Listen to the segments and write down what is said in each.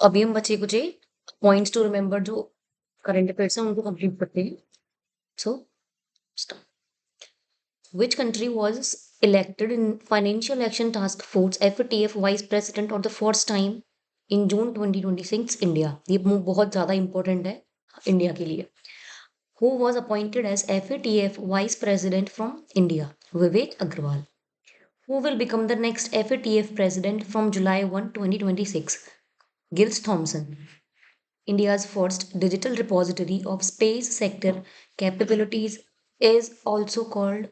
अभी हम बचे कुछ पॉइंट्स टू रिमेंबर जो करंट अफेयर्स हैं उनको कंप्लीट करते हैं. सो which country was elected in Financial Action Task Force FATF Vice President for the first time in June 2026? India. ये बहुत ज़्यादा important है इंडिया के लिए. Who was appointed as FATF Vice President from India? Vivek Agrawal. Who will become the next FATF President from July 1, 2026? Gils Thompson. India's first digital repository of space sector capabilities is also called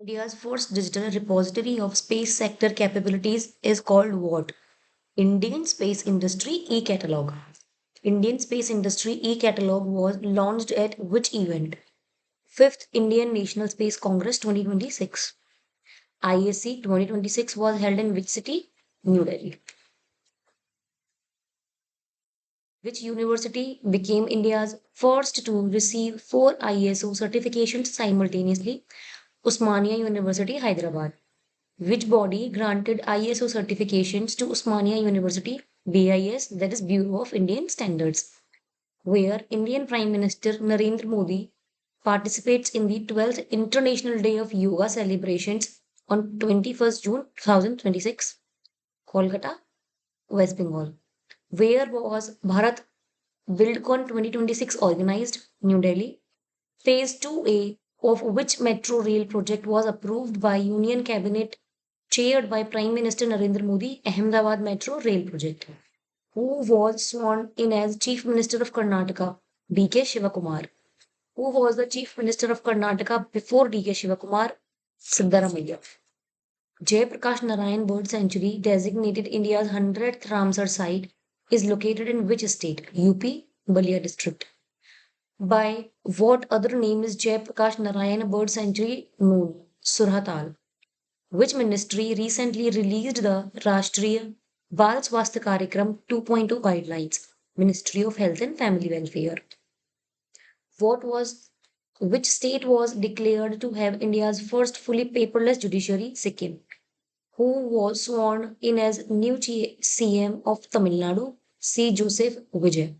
India's first digital repository of space sector capabilities is called what? Indian Space Industry e-Catalog. Indian Space Industry e-Catalog was launched at which event? 5th Indian National Space Congress 2026. ISC 2026 was held in which city? New Delhi. Which university became India's first to receive 4 ISO certifications simultaneously? Usmania University, Hyderabad. Which body granted ISO certifications to Usmania University, BIS, that is Bureau of Indian Standards, where Indian Prime Minister Narendra Modi participates in the 12th International Day of Yoga celebrations on 21st June 2026, Kolkata, West Bengal. Where was Bharat Buildcon 2026 organized? New Delhi. Phase 2A of which metro rail project was approved by Union Cabinet chaired by Prime Minister Narendra Modi, Ahmedabad Metro Rail Project? Who was sworn in as Chief Minister of Karnataka? D.K. Shivakumar. Who was the Chief Minister of Karnataka before D.K. Shivakumar? Siddaramaiah. Jayaprakash Narayan Bird Sanctuary, designated India's 100th Ramsar site, is located in which state? UP, Balia district. By what other name is Jayaprakash Narayan Bird Sanctuary known? Surhatal. Which ministry recently released the Rashtriya Bal Swasthya Karyakram 2.0 guidelines? Ministry of Health and Family Welfare. What was which state was declared to have India's first fully paperless judiciary? Sikkim. Who was sworn in as new CM of Tamil Nadu? C. Joseph Vijay.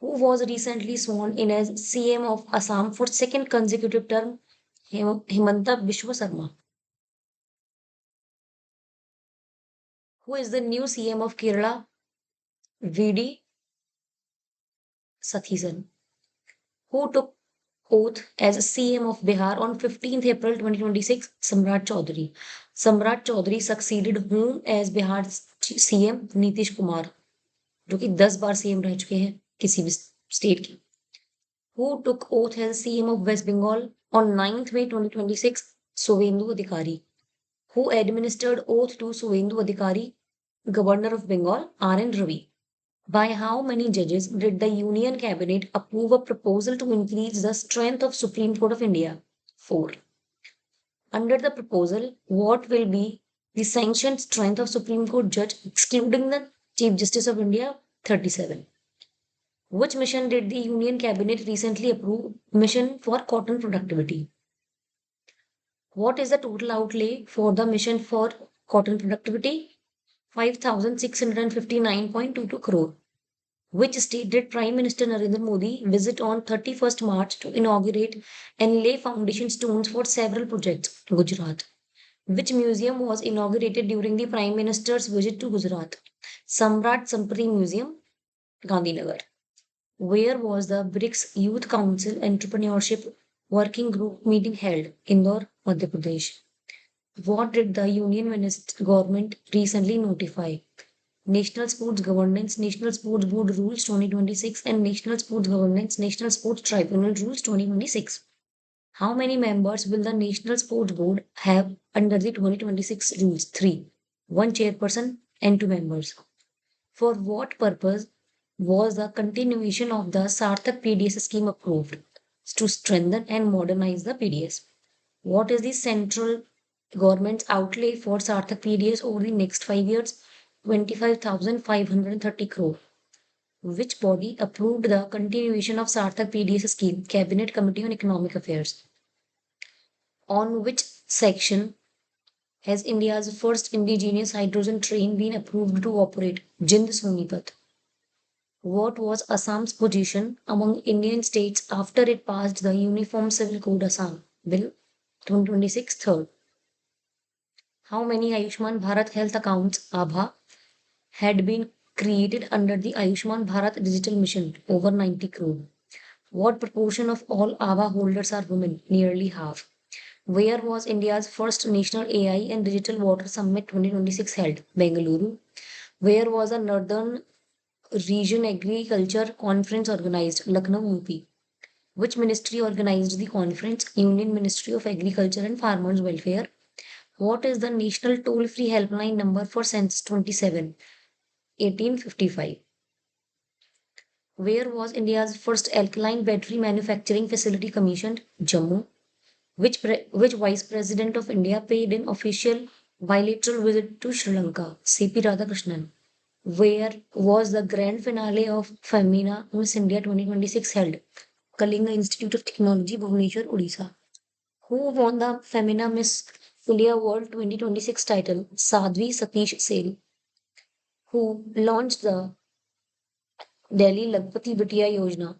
Who was recently sworn in as CM of Assam for second consecutive term? Himanta Biswa Sarma. Who is the new CM of Kerala? VD Sathisen. Who took oath as CM of Bihar on 15th April 2026? Samrat Chaudhary. Samrat Chaudhary succeeded whom as Bihar's CM? Nitish Kumar, जो कि 10 बार CM रह चुके हैं किसी भी state के. Who took oath as CM of West Bengal on 9th May 2026? Suvendu Adhikari. Who administered oath to Suvendu Adhikari? Governor of Bengal, R.N. Ravi. By how many judges did the Union Cabinet approve a proposal to increase the strength of Supreme Court of India? 4. Under the proposal, what will be the sanctioned strength of Supreme Court judge excluding the Chief Justice of India? 37. Which mission did the Union Cabinet recently approve? Mission for cotton productivity. What is the total outlay for the mission for cotton productivity? 5,659.22 crore. Which state did Prime Minister Narendra Modi visit on 31st March to inaugurate and lay foundation stones for several projects? Gujarat. Which museum was inaugurated during the Prime Minister's visit to Gujarat? Samrat Sampati Museum, Gandhinagar. Where was the BRICS Youth Council Entrepreneurship Working Group meeting held? Indore, Madhya Pradesh. What did the Union government recently notify? National Sports Governance, National Sports Board Rules 2026 and National Sports Governance, National Sports Tribunal Rules 2026. How many members will the National Sports Board have under the 2026 rules? 3. One chairperson and 2 members. For what purpose was the continuation of the Sarthak PDS scheme approved? To strengthen and modernize the PDS. What is the central government's outlay for Sarthak PDS over the next 5 years? 25,530 crore. Which body approved the continuation of Sarthak PDS scheme? Cabinet Committee on Economic Affairs. On which section has India's first indigenous hydrogen train been approved to operate? Jind Sonipat. What was Assam's position among Indian states after it passed the Uniform Civil Code Assam Bill 2026 third? How many Ayushman Bharat health accounts ABHA had been created under the Ayushman Bharat Digital Mission? Over 90 crore. What proportion of all ABHA holders are women? Nearly half. Where was India's first National AI and Digital Water Summit 2026 held? Bengaluru. Where was a Northern Region Agriculture Conference organized? Lucknow, UP. Which ministry organized the conference? Union Ministry of Agriculture and Farmers Welfare. What is the national toll-free helpline number for Census 27? 1855. Where was India's first alkaline battery manufacturing facility commissioned? Jammu. Which Vice President of India paid an official bilateral visit to Sri Lanka? C.P. Radhakrishnan. Where was the grand finale of Femina Miss India 2026 held? Kalinga Institute of Technology, Bhubaneswar, Odisha. Who won the Femina Miss India World 2026 title? Sadhvi Satish Sel. Who launched the Delhi Lagpati Bitiya Yojana?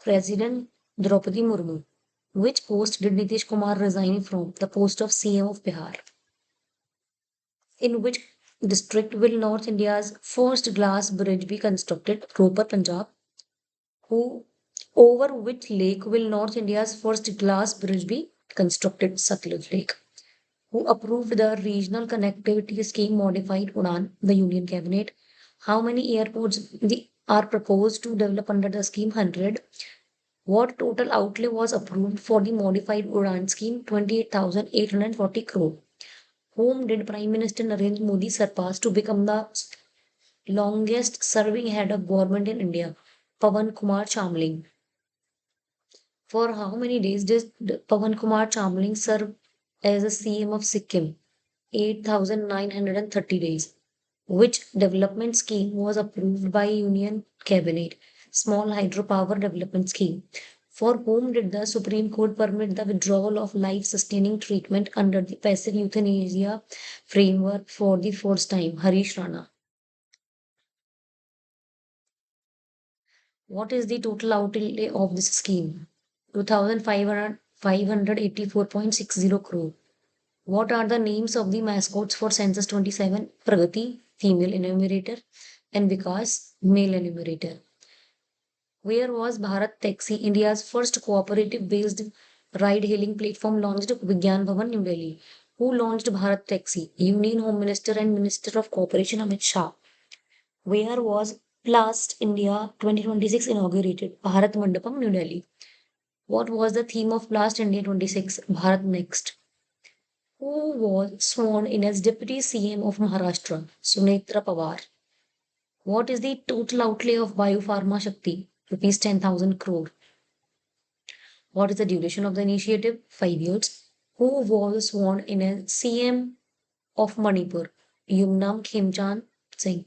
President Draupadi Murmu. Which post did Nitish Kumar resign from? The post of CM of Bihar. In which district will North India's first glass bridge be constructed? Ropar, Punjab. Who over which lake will North India's first glass bridge be constructed? Satluj Lake. Who approved the regional connectivity scheme modified Udan? The Union Cabinet. How many airports are proposed to develop under the scheme? 100. What total outlay was approved for the modified Udan scheme? 28,840 crore. Whom did Prime Minister Narendra Modi surpass to become the longest serving head of government in India? Pawan Kumar Chamling. For how many days did Pawan Kumar Chamling serve as a CM of Sikkim? 8,930 days. Which development scheme was approved by Union Cabinet? Small Hydropower Development Scheme. For whom did the Supreme Court permit the withdrawal of life sustaining treatment under the passive euthanasia framework for the first time? Harish Rana. What is the total outlay of this scheme? 2,584.60 crore. What are the names of the mascots for Census 27? Pragati, female enumerator, and Vikas, male enumerator. Where was Bharat Taxi, India's first cooperative based ride hailing platform launched? Vigyan Bhavan, New Delhi. Who launched Bharat Taxi? Union Home Minister and Minister of Cooperation Amit Shah. Where was Plast India 2026 inaugurated? Bharat Mandapam, New Delhi. What was the theme of Blast India 26? Bharat Next. Who was sworn in as Deputy CM of Maharashtra? Sunetra Pawar. What is the total outlay of Biopharma Shakti? Rupees 10,000 crore. What is the duration of the initiative? 5 years. Who was sworn in as CM of Manipur? Yumnam Khemchand Singh.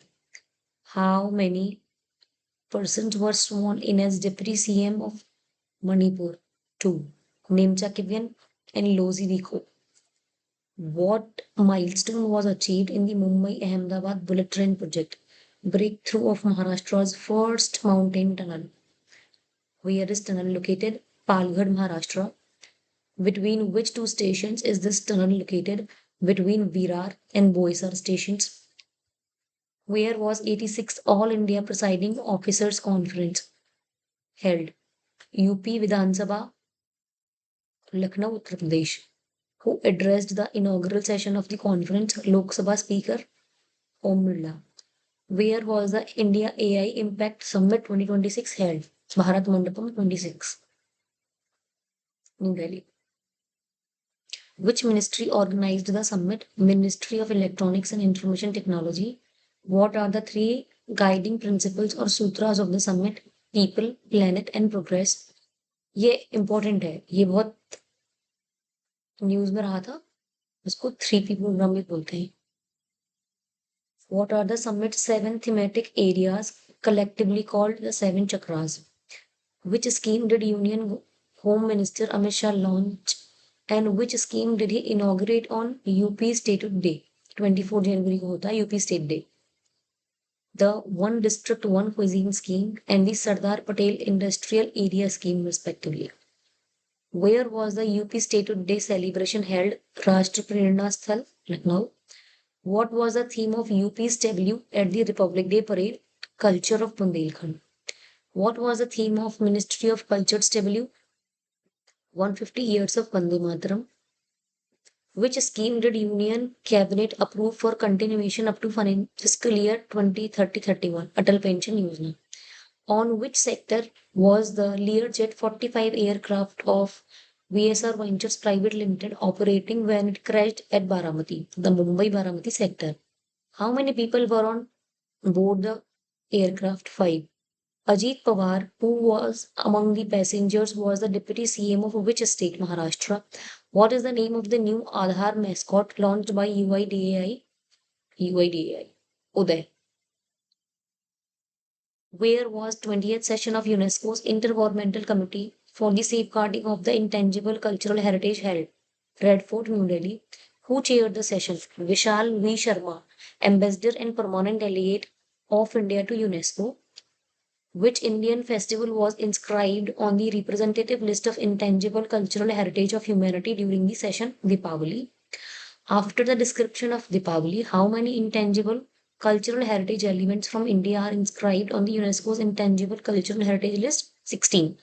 How many persons were sworn in as Deputy CM of Manipur? Two. Nemcha Kivyan and Lozi Diko. What milestone was achieved in the Mumbai Ahmedabad bullet train project? Breakthrough of Maharashtra's first mountain tunnel. Where is tunnel located? Palghar, Maharashtra. Between which two stations is this tunnel located? Between Virar and Boisar stations. Where was 86th All India Presiding Officers Conference held? UP Vidhan Sabha, Lucknow, Uttar Pradesh. Who addressed the inaugural session of the conference? Lok Sabha Speaker Om Birla. Where was the India AI Impact Summit 2026 held? Bharat Mandapam 26, New Delhi. Which ministry organized the summit? Ministry of Electronics and Information Technology. What are the three guiding principles or sutras of the summit? People, planet and progress. ये important है, ये बहुत news में रहा था. उसको 3P programme भी बोलते हैं. What are the summit's 7 thematic areas collectively called the 7 chakras? Which scheme did Union Home Minister Amit Shah launch And which scheme did he inaugurate on UP Statehood Day? 24 जनवरी को होता है UP state day. The One District One Cuisine scheme and the Sardar Patel Industrial Area scheme respectively. Where was the UP Statehood Day celebration held? Rashtra Prerna Sthal, Lucknow. What was the theme of UP's debut at the Republic Day parade? Culture of Bundelkhand. What was the theme of Ministry of Culture's debut? 150 years of Vande Mataram. Which scheme did Union Cabinet approve for continuation up to fiscal year 2030-31? Atal Pension Yojana. On which sector was the Learjet 45 aircraft of VSR Ventures Private Limited operating when it crashed at Baramati, the Mumbai Baramati sector? How many people were on board the aircraft? 5. Ajit Pawar, who was among the passengers, was the deputy CM of which state? Maharashtra. What is the name of the new Aadhaar mascot launched by UIDAI? UIDAI. Uday. Where was 20th session of UNESCO's Intergovernmental Committee for the Safeguarding of the Intangible Cultural Heritage held? Red Fort, New Delhi. Who chaired the session? Vishal V. Sharma, Ambassador and Permanent Delegate of India to UNESCO. Which Indian festival was inscribed on the representative list of intangible cultural heritage of humanity during the session? Deepavali. After the description of Deepavali, how many intangible cultural heritage elements from India are inscribed on the UNESCO's intangible cultural heritage list? 16.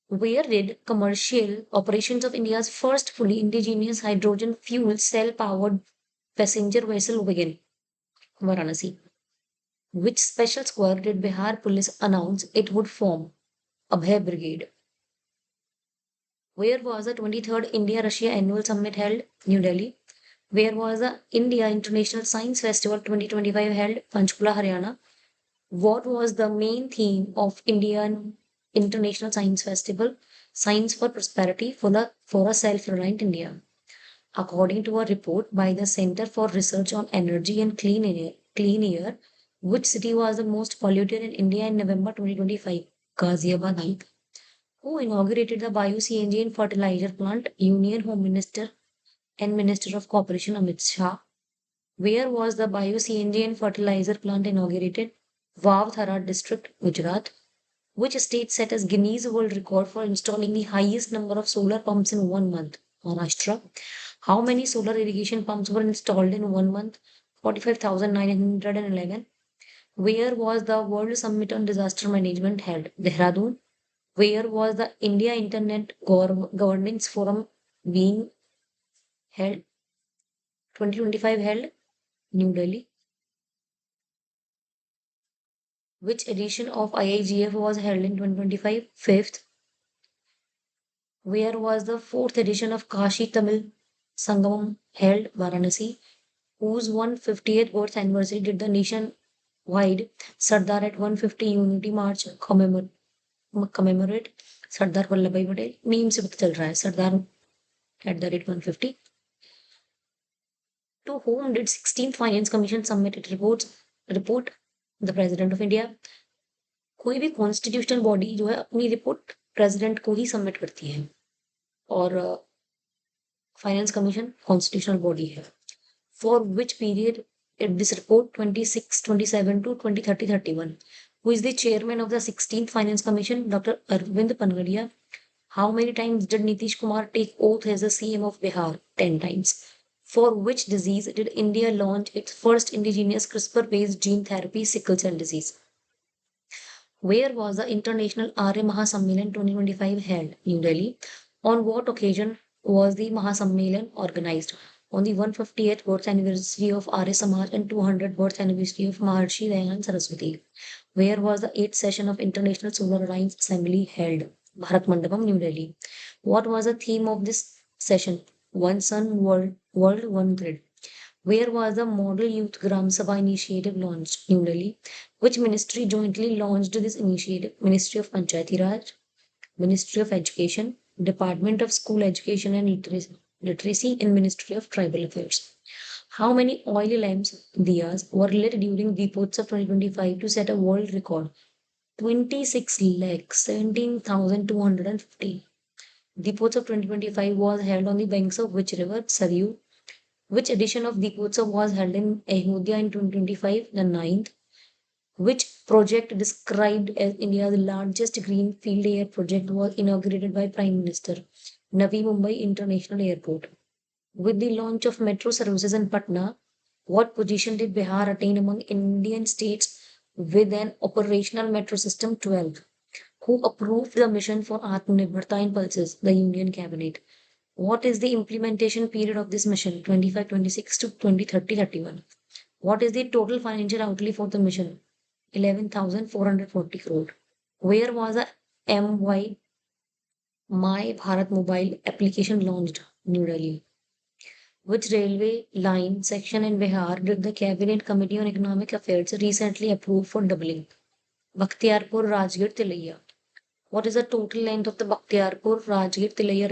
Where did commercial operations of India's first fully indigenous hydrogen fuel cell powered passenger vessel begin? Varanasi. Which special squad did Bihar police announce it would form? Abhay Brigade. Where was the 23rd India-Russia Annual Summit held? New Delhi. Where was the India International Science Festival 2025 held? Panchkula, Haryana. What was the main theme of Indian International Science Festival? Science for Prosperity for a Self-Reliant India. According to a report by the Center for Research on Energy and Clean Air, which city was the most polluted in India in November 2025? Ghaziabad. Who inaugurated the bio-CNG and fertilizer plant? Union Home Minister and Minister of Cooperation Amit Shah. Where was the bio-CNG and fertilizer plant inaugurated? Vav Tharad district, Gujarat. Which state set as Guinness World Record for installing the highest number of solar pumps in 1 month? Maharashtra. How many solar irrigation pumps were installed in 1 month? 45,911. Where was the World Summit on Disaster Management held? Dehradun. Where was the India Internet Governance Forum being held? 2025 held? New Delhi. Which edition of IIGF was held in 2025? Fifth. Where was the fourth edition of Kashi Tamil Sangamam held? Varanasi. Whose 150th birth anniversary did the nationwide Sardar at 150 Unity March commemorate? Sardar Vallabh भाई Patel. Meme से पता चल रहा है सरदार @150. To whom did 16th Finance Commission submit its report? The President of India. कोई भी constitutional body जो है अपनी रिपोर्ट प्रेसिडेंट को ही सबमिट करती है और फाइनेंस कमीशन कॉन्स्टिट्यूशनल बॉडी है. For which period this report 26-27 to 2030-31. Who is the chairman of the 16th Finance Commission? Dr. Arvind Pangadia. How many times did Nitish Kumar take oath as the CM of Bihar? 10 times. For which disease did India launch its first indigenous CRISPR-based gene therapy? Sickle cell disease. Where was the International Arya Mahasammelan 2025 held? New Delhi. On what occasion was the Mahasammelan organized? On the 150th birth anniversary of Arya Samaj and 200th birth anniversary of Maharshi Dayanand Saraswati. Where was the 8th session of International Solar Alliance Assembly held? Bharat Mandapam, New Delhi. What was the theme of this session? One Sun, World, One Grid. Where was the Model Youth Gram Sabha initiative launched? New Delhi. Which ministry jointly launched this initiative? Ministry of Panchayati Raj, Ministry of Education, Department of School Education and Literacy, and Ministry of Tribal Affairs. How many oil lamps, diyas, were lit during Deepotsava 2025 to set a world record? 26 lakh 17,250. Deepotsava 2025 was held on the banks of which river? Saryu. Which edition of Deepotsava was held in Ayodhya in 2025? The ninth. Which project described as India's largest greenfield air project was inaugurated by Prime Minister? Navi Mumbai International Airport. With the launch of metro services in Patna, what position did Bihar attain among Indian states with an operational metro system? 12. Who approved the mission for Atmanirbharta in pulses? The Union Cabinet. What is the implementation period of this mission? 25-26 to 2030-31. What is the total financial outlay for the mission? 11,440 crore. Where was the MY My Bharat Mobile application launched? New Delhi. Which railway line section in Bihar did the Cabinet Committee on Economic Affairs recently approve for doubling? Bakhtiarpur Rajgir Tilaiya. What is the total length of the Bakhtiarpur Rajgir Tilaiya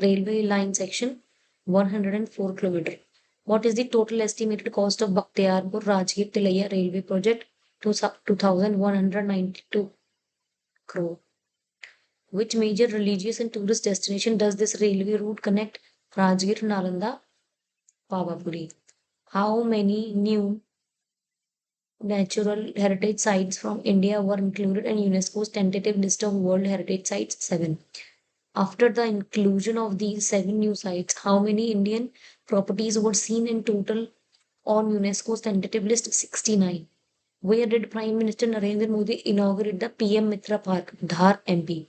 railway line section? 104 km. What is the total estimated cost of Bakhtiarpur Rajgir Tilaiya railway project? 2,192 crore. Which major religious and tourist destination does this railway route connect? Rajgir, Nalanda, Pavapuri. How many new natural heritage sites from India were included in UNESCO's tentative list of World Heritage Sites? 7. After the inclusion of these 7 new sites, how many Indian properties were seen in total on UNESCO's tentative list? 69. Where did Prime Minister Narendra Modi inaugurate the PM Mitra Park, Dhar, MP?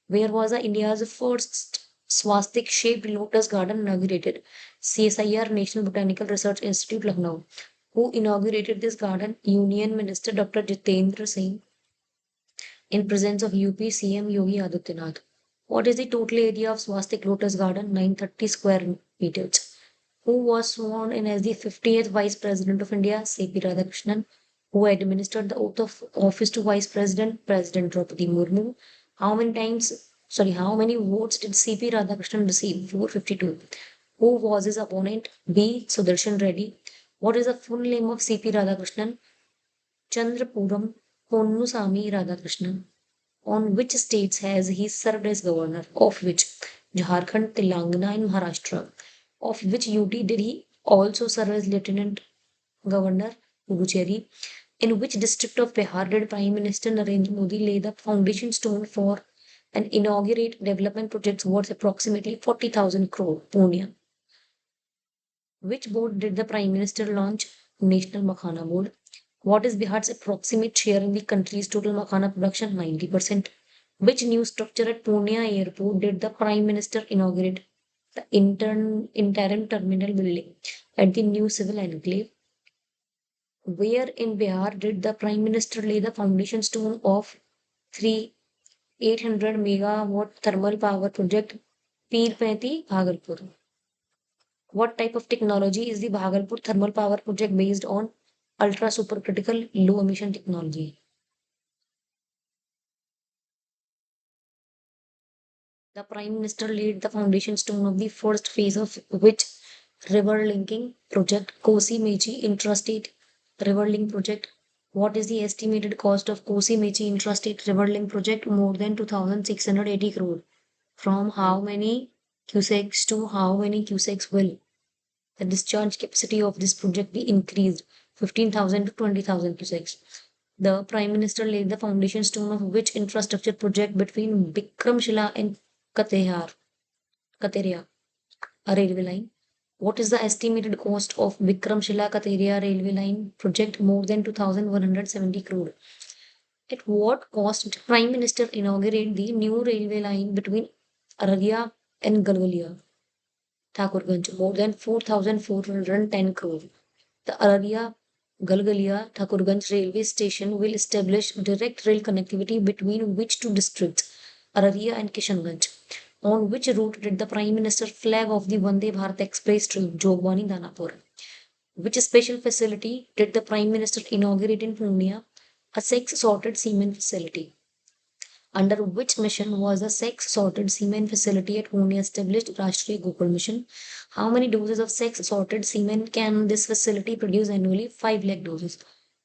Where was India's first swastik shaped lotus garden inaugurated? CSIR National Botanical Research Institute, Lucknow. Who inaugurated this garden? Union Minister Dr. Jitendra Singh in presence of UP CM Yogi Adityanath. What is the total area of swastik lotus garden? 930 square meters. Who was sworn in as the 50th Vice President of India? C.P. Radhakrishnan. Who administered the oath of office to Vice President? President Draupadi Murmu. How many votes did C.P. Radhakrishnan receive? 452. Who was his opponent? B. Sudarshan Reddy. What is the full name of C.P. Radhakrishnan? Chandrapuram Ponnusamy Radhakrishnan. On which states has he served as governor? Of which? Jharkhand, Telangana, and Maharashtra. Of which UT did he also serve as lieutenant governor? Puducherry. In which district of Bihar did Prime Minister Narendra Modi lay the foundation stone for and inaugurate development projects worth approximately 40,000 crore? Pune. Which board did the Prime Minister launch? National Makhana Board. What is Bihar's approximate share in the country's total makhana production? 90%. Which new structure at Pune Airport did the Prime Minister inaugurate? The interim terminal building at the new civil enclave. Where in Bihar did the Prime Minister lay the foundation stone of 3 800 megawatt thermal power project Pir Paiti, Bhagalpur? What type of technology is the Bhagalpur thermal power project based on? Ultra supercritical low emission technology. The Prime Minister laid the foundation stone of the first phase of which river linking project? Kosi Mechi Intrastate River Link Project. What is the estimated cost of Kosi Mechi Intrastate River Link Project? More than 2,680 crore. From how many cusecs to how many cusecs will the discharge capacity of this project be increased? 15,000 to 20,000 cusecs. The Prime Minister laid the foundation stone of which infrastructure project between Bikramshila and Katehar, Kateria, a railway line? What is the estimated cost of Bikramshila Kateria railway line project? More than 2,170 crore. At what cost did Prime Minister inaugurate the new railway line between Araria and Galgalia, Thakurganj? More than 4,410 crore. The Araria Galgalia Thakurganj railway station will establish direct rail connectivity between which two districts, Araria and Kishanganj? On which route did the Prime Minister flag off the Vande Bharat Express train Jogwani Danapur? Which special facility did the Prime Minister inaugurate in Purnia? A sex sorted cement facility. Under which mission was a sex sorted cement facility at Pune established? Rashtriya Gokul Mission. How many doses of sex sorted cement can this facility produce annually? 5 lakh doses.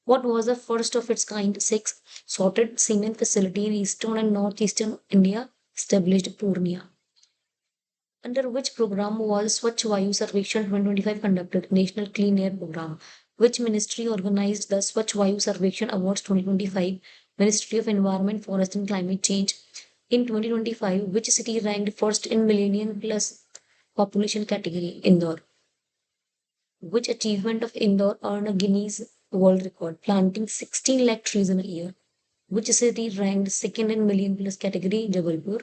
What was the first of its kind sex sorted cement facility in eastern and northeastern India? established Purnia. Under which program was Swachh Vayu Sarvekhan 2025 conducted? National Clean Air Program. Which ministry organized the Swachh Vayu Sarvekhan Awards 2025? Ministry of Environment, Forest and Climate Change. In 2025, which city ranked first in Millennium Plus population category? Indore. Which achievement of Indore earned a Guinness World Record, planting 16 lakh trees in a year? Which city ranked second in million plus category? Jabalpur.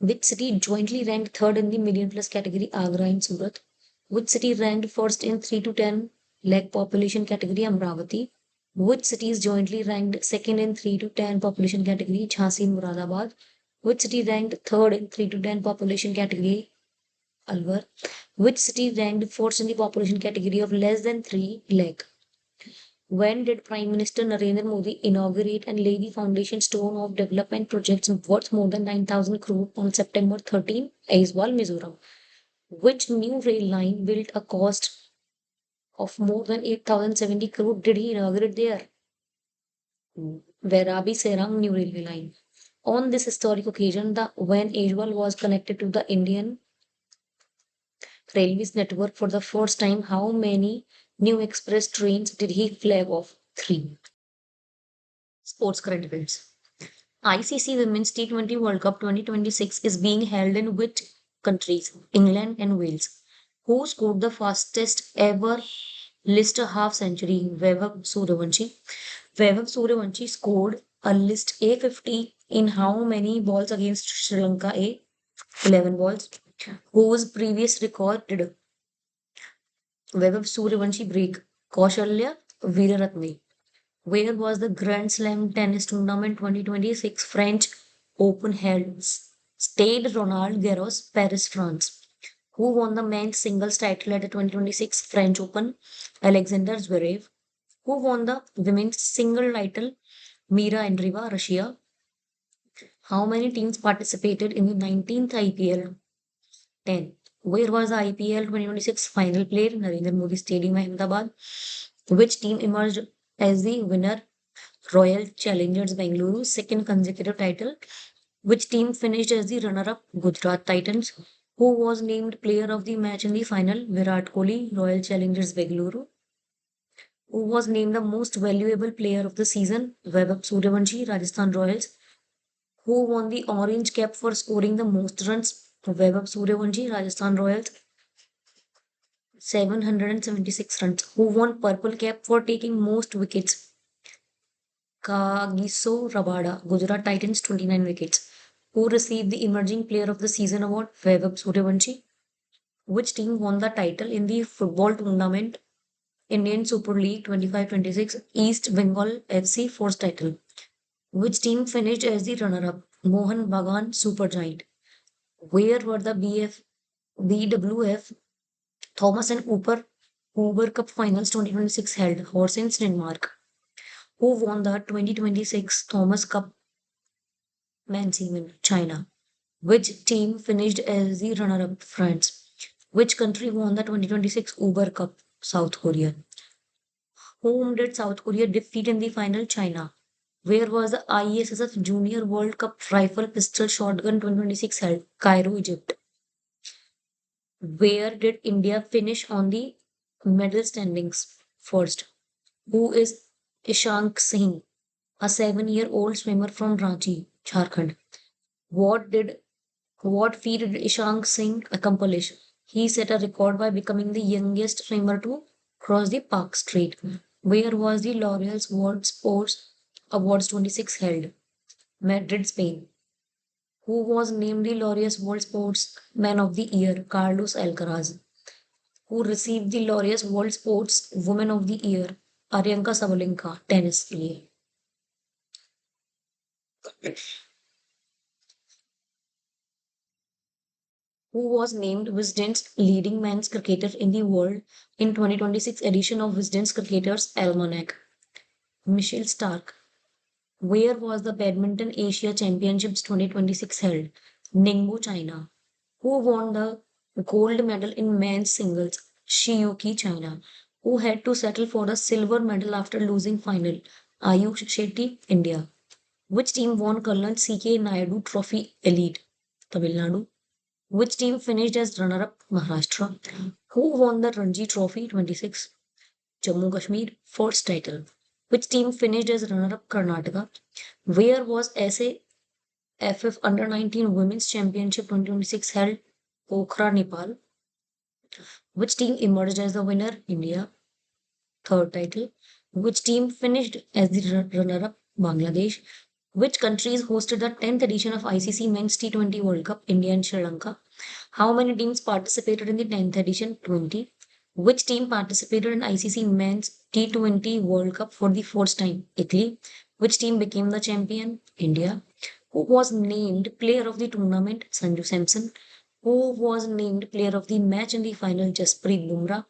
Which city jointly ranked third in the million plus category? Agra and Surat. Which city ranked first in 3 to 10 lakh population category? Amravati. Which city is jointly ranked second in 3 to 10 population category? Jhansi and Muradabad. Which city ranked third in 3 to 10 population category? Alwar. Which city ranked fourth in the population category of less than 3 lakh? When did Prime Minister Narendra Modi inaugurate and lay the foundation stone of development projects worth more than 9,000 crore on September 13, Aizawl, Mizoram? Which new rail line built a cost of more than 8,070 crore did he inaugurate there? Verabi Serang New Railway Line. On this historic occasion, when Aizawl was connected to the Indian Railways network for the first time, how many new express trains did he flag off? Three. Sports current events. ICC Women's T20 World Cup 2026 is being held in which countries? England and Wales. Who scored the fastest ever list half century? Vaibhav Suryavanshi. Vaibhav Suryavanshi scored a list A50 in how many balls against Sri Lanka? 11 balls. Whose previous record did Vaibhav Suryavanshi break? Kaushalya Veeraratne. Where was the Grand Slam tennis tournament 2026 French Open held? Stade Ronald Garros, Paris, France. Who won the men's singles title at the 2026 French Open? Alexander Zverev. Who won the women's single title? Mira Andreeva, Russia. How many teams participated in the 19th IPL? 10. Where was the IPL 2026 final played? Narendra Modi Stadium, Ahmedabad. Which team emerged as the winner? Royal Challengers Bangalore, second consecutive title. Which team finished as the runner-up? Gujarat Titans. Who was named player of the match in the final? Virat Kohli, Royal Challengers Bangalore. Who was named the most valuable player of the season? Vaibhav Suryavanshi, Rajasthan Royals. Who won the orange cap for scoring the most runs? Vaibhav Suryavanshi, Rajasthan Royals. 776 runs. Who won purple cap for taking most wickets? Kagiso Rabada, Gujarat Titans, 29 wickets. Who received the Emerging Player of the Season award? Vaibhav Suryavanshi. Which team won the title in the football tournament Indian Super League 25-26 East Bengal FC first title? Which team finished as the runner-up? Mohan Bagan Supergiant. Where were the BWF Thomas and Cooper Uber Cup Finals 2026 held? Horsens, Denmark. Who won the 2026 Thomas Cup men's event? China. Which team finished as the runner-up? France. Which country won the 2026 Uber Cup? South Korea. Whom did South Korea defeat in the final? China. Where was the ISSF Junior World Cup Rifle Pistol Shotgun 2026 held? Cairo, Egypt. Where did India finish on the medal standings? First. Who is Ishank Singh? A 7-year-old swimmer from Ranchi, Jharkhand. What did what feat did Ishank Singh accomplish? He set a record by becoming the youngest swimmer to cross the Park Strait. Where was the L'Oreal's World Sports Awards 26 held? Madrid, Spain. Who was named the L'Oreal's World Sportsman of the Year? Carlos Alcaraz. Who received the L'Oreal's World Sports Woman of the Year? Aryanka Sabalenka, tennis player. Who was named Wisden's leading men's cricketer in the world in 2026 edition of Wisden's Cricketers Almanac? Michelle Stark. Where was the Badminton Asia Championships 2026 held? Ningbo, China. Who won the gold medal in men's singles? Shiyuki, China. Who had to settle for a silver medal after losing final? Ayush Shetty, India. Which team won Kallan CK Naidu Trophy Elite? Tamil Nadu. Which team finished as runner-up? Maharashtra. Who won the Ranji Trophy 26? Jammu Kashmir. First title. Which team finished as runner-up? Karnataka. Where was SAFF Under 19 Women's Championship 2026 held? Pokhara, Nepal. Which team emerged as the winner? India. Third title. Which team finished as the runner-up? Bangladesh. Which countries hosted the 10th edition of ICC Men's T20 World Cup? India and Sri Lanka. How many teams participated in the 10th edition? 20. Which team participated in ICC Men's T20 World Cup for the first time? Italy. Which team became the champion? India. Who was named player of the tournament? Sanju Samson. Who was named player of the match in the final? Jasprit Bumrah.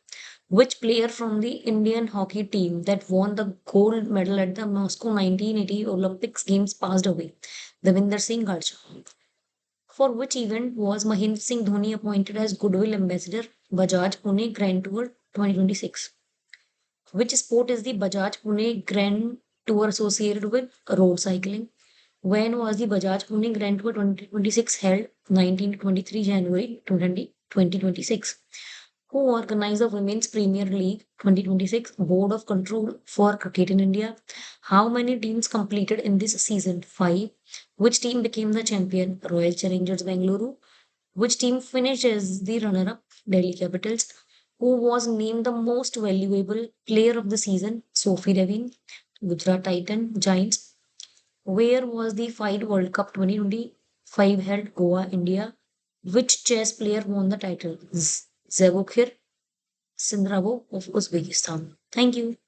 Which player from the Indian hockey team that won the gold medal at the Moscow 1980 Olympics Games passed away? Devinder Singh Garcha. For which event was Mahendra Singh Dhoni appointed as Goodwill Ambassador? Bajaj Pune Grand Tour 2026. Which sport is the Bajaj Pune Grand Tour associated with? Road cycling. When was the Bajaj Pune Grand Tour 2026 held? 19 to 23 January 2026. Who organized the Women's Premier League 2026 Board of Control for Cricket in India? How many teams completed in this season? 5. Which team became the champion? Royal Challengers Bengaluru. Which team finished as the runner-up? Delhi Capitals. Who was named the most valuable player of the season? Sophie Devine. Gujarat Titan Giants. Where was the FIDE World Cup 2025 held? Goa, India. Which chess player won the title? Zagokhir Sindravo of Uzbekistan. Thank you.